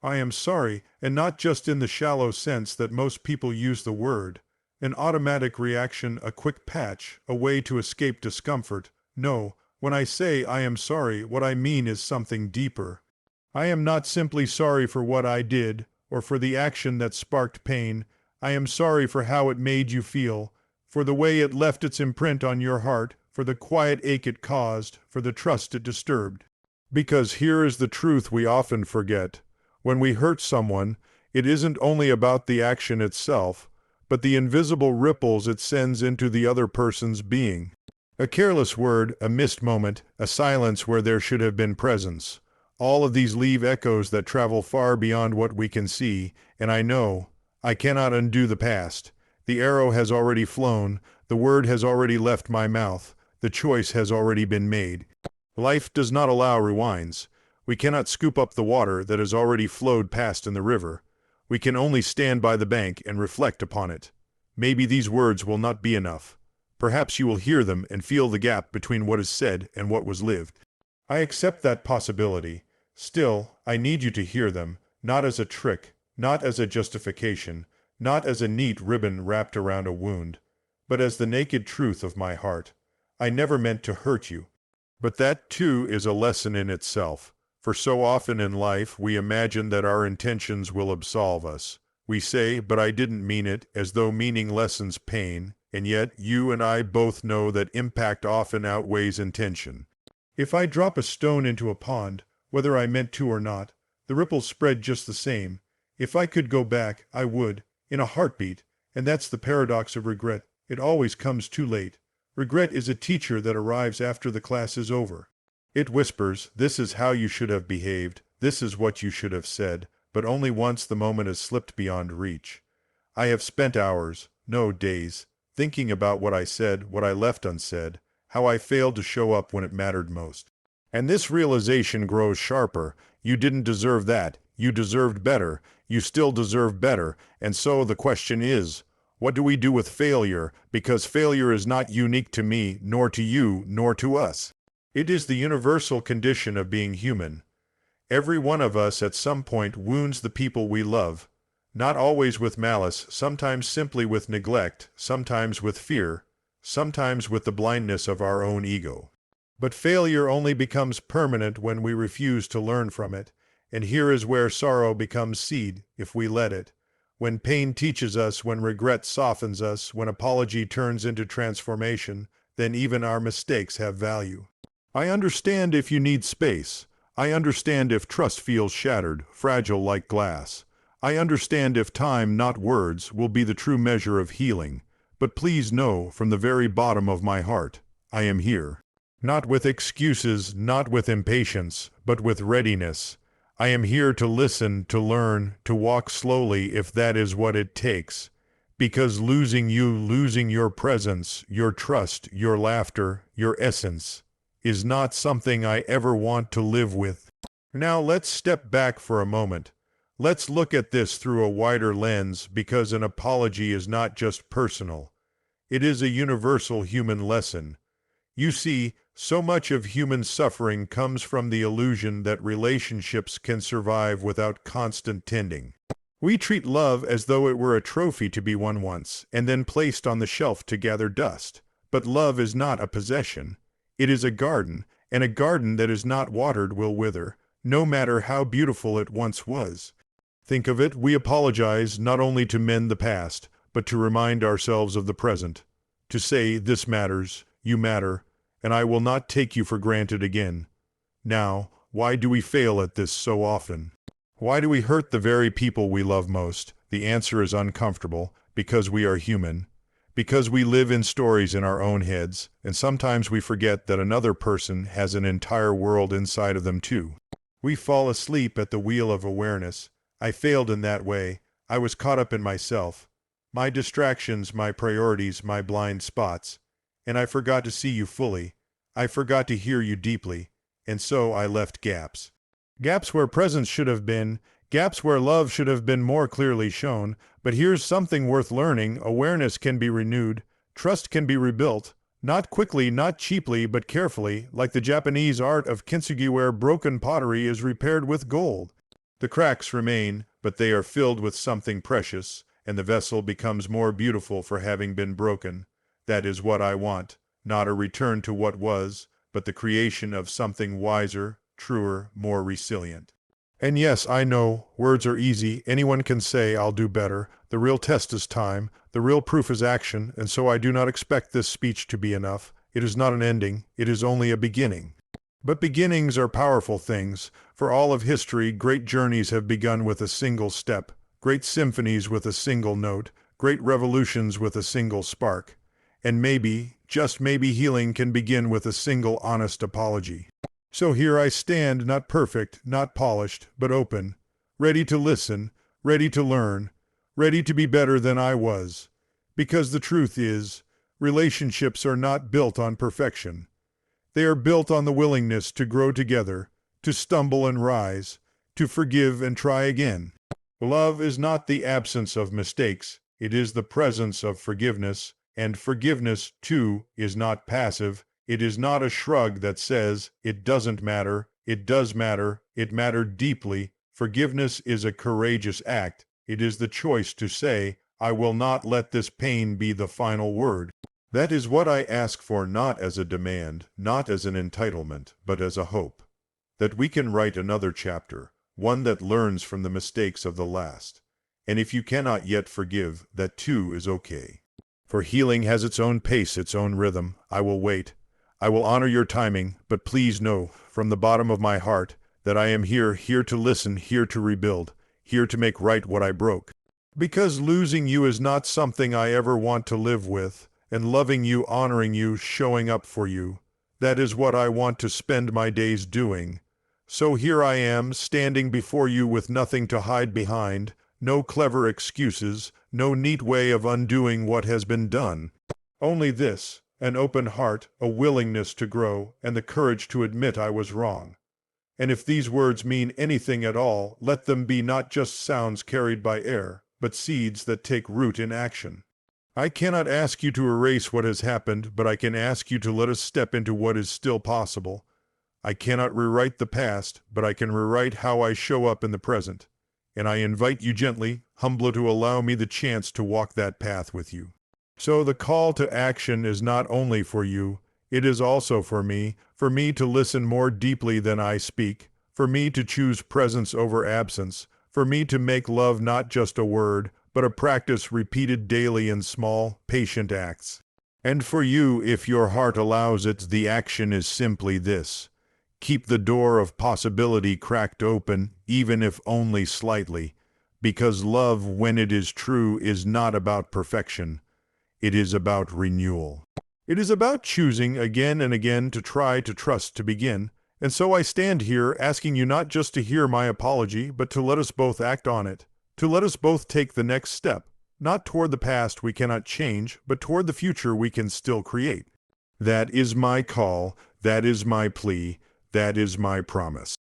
I am sorry, and not just in the shallow sense that most people use the word. An automatic reaction, a quick patch, a way to escape discomfort. No, when I say I am sorry, what I mean is something deeper. I am not simply sorry for what I did, or for the action that sparked pain. I am sorry for how it made you feel, for the way it left its imprint on your heart, for the quiet ache it caused, for the trust it disturbed. Because here is the truth we often forget. When we hurt someone, it isn't only about the action itself, but the invisible ripples it sends into the other person's being. A careless word, a missed moment, a silence where there should have been presence. All of these leave echoes that travel far beyond what we can see, and I know, I cannot undo the past. The arrow has already flown, the word has already left my mouth, the choice has already been made. Life does not allow rewinds. We cannot scoop up the water that has already flowed past in the river. We can only stand by the bank and reflect upon it. Maybe these words will not be enough. Perhaps you will hear them and feel the gap between what is said and what was lived. I accept that possibility. Still, I need you to hear them, not as a trick, not as a justification, not as a neat ribbon wrapped around a wound, but as the naked truth of my heart. I never meant to hurt you. But that, too, is a lesson in itself. For so often in life, we imagine that our intentions will absolve us. We say, but I didn't mean it, as though meaning lessens pain, and yet you and I both know that impact often outweighs intention. If I drop a stone into a pond, whether I meant to or not, the ripples spread just the same. If I could go back, I would, in a heartbeat, and that's the paradox of regret. It always comes too late. Regret is a teacher that arrives after the class is over. It whispers, this is how you should have behaved, this is what you should have said, but only once the moment has slipped beyond reach. I have spent hours, no days, thinking about what I said, what I left unsaid, how I failed to show up when it mattered most. And this realization grows sharper. You didn't deserve that. You deserved better. You still deserve better. And so the question is, what do we do with failure? Because failure is not unique to me, nor to you, nor to us. It is the universal condition of being human. Every one of us at some point wounds the people we love, not always with malice, sometimes simply with neglect, sometimes with fear, sometimes with the blindness of our own ego. But failure only becomes permanent when we refuse to learn from it, and here is where sorrow becomes seed, if we let it. When pain teaches us, when regret softens us, when apology turns into transformation, then even our mistakes have value. I understand if you need space. I understand if trust feels shattered, fragile like glass. I understand if time, not words, will be the true measure of healing. But please know, from the very bottom of my heart, I am here. Not with excuses, not with impatience, but with readiness. I am here to listen, to learn, to walk slowly if that is what it takes. Because losing you, losing your presence, your trust, your laughter, your essence, is not something I ever want to live with. Now let's step back for a moment. Let's look at this through a wider lens, because an apology is not just personal. It is a universal human lesson. You see, so much of human suffering comes from the illusion that relationships can survive without constant tending. We treat love as though it were a trophy to be won once, and then placed on the shelf to gather dust. But love is not a possession. It is a garden, and a garden that is not watered will wither, no matter how beautiful it once was. Think of it, we apologize not only to mend the past, but to remind ourselves of the present. To say, this matters, you matter, and I will not take you for granted again. Now, why do we fail at this so often? Why do we hurt the very people we love most? The answer is uncomfortable, because we are human. Because we live in stories in our own heads, and sometimes we forget that another person has an entire world inside of them too. We fall asleep at the wheel of awareness. I failed in that way. I was caught up in myself, my distractions, my priorities, my blind spots, and I forgot to see you fully. I forgot to hear you deeply, and so I left gaps. Gaps where presence should have been, gaps where love should have been more clearly shown. But here's something worth learning. Awareness can be renewed. Trust can be rebuilt. Not quickly, not cheaply, but carefully, like the Japanese art of kintsugi where broken pottery is repaired with gold. The cracks remain, but they are filled with something precious, and the vessel becomes more beautiful for having been broken. That is what I want, not a return to what was, but the creation of something wiser, truer, more resilient. And yes, I know, words are easy. Anyone can say, I'll do better. The real test is time. The real proof is action, and so I do not expect this speech to be enough. It is not an ending. It is only a beginning. But beginnings are powerful things. For all of history, great journeys have begun with a single step, great symphonies with a single note, great revolutions with a single spark. And maybe, just maybe, healing can begin with a single honest apology. So here I stand, not perfect, not polished, but open, ready to listen, ready to learn, ready to be better than I was. Because the truth is, relationships are not built on perfection. They are built on the willingness to grow together, to stumble and rise, to forgive and try again. Love is not the absence of mistakes, it is the presence of forgiveness, and forgiveness, too, is not passive. It is not a shrug that says, it doesn't matter, it does matter, it mattered deeply. Forgiveness is a courageous act. It is the choice to say, I will not let this pain be the final word. That is what I ask for, not as a demand, not as an entitlement, but as a hope. That we can write another chapter, one that learns from the mistakes of the last. And if you cannot yet forgive, that too is okay. For healing has its own pace, its own rhythm. I will wait. I will honor your timing, but please know, from the bottom of my heart, that I am here to listen, here to rebuild, here to make right what I broke. Because losing you is not something I ever want to live with, and loving you, honoring you, showing up for you, that is what I want to spend my days doing. So here I am, standing before you with nothing to hide behind, no clever excuses, no neat way of undoing what has been done. Only this, an open heart, a willingness to grow, and the courage to admit I was wrong. And if these words mean anything at all, let them be not just sounds carried by air, but seeds that take root in action. I cannot ask you to erase what has happened, but I can ask you to let us step into what is still possible. I cannot rewrite the past, but I can rewrite how I show up in the present. And I invite you gently, humbly, to allow me the chance to walk that path with you. So the call to action is not only for you, it is also for me to listen more deeply than I speak, for me to choose presence over absence, for me to make love not just a word, but a practice repeated daily in small, patient acts. And for you, if your heart allows it, the action is simply this. Keep the door of possibility cracked open, even if only slightly, because love, when it is true, is not about perfection. It is about renewal. It is about choosing again and again to try to trust to begin. And so I stand here asking you not just to hear my apology, but to let us both act on it. To let us both take the next step, not toward the past we cannot change, but toward the future we can still create. That is my call. That is my plea. That is my promise.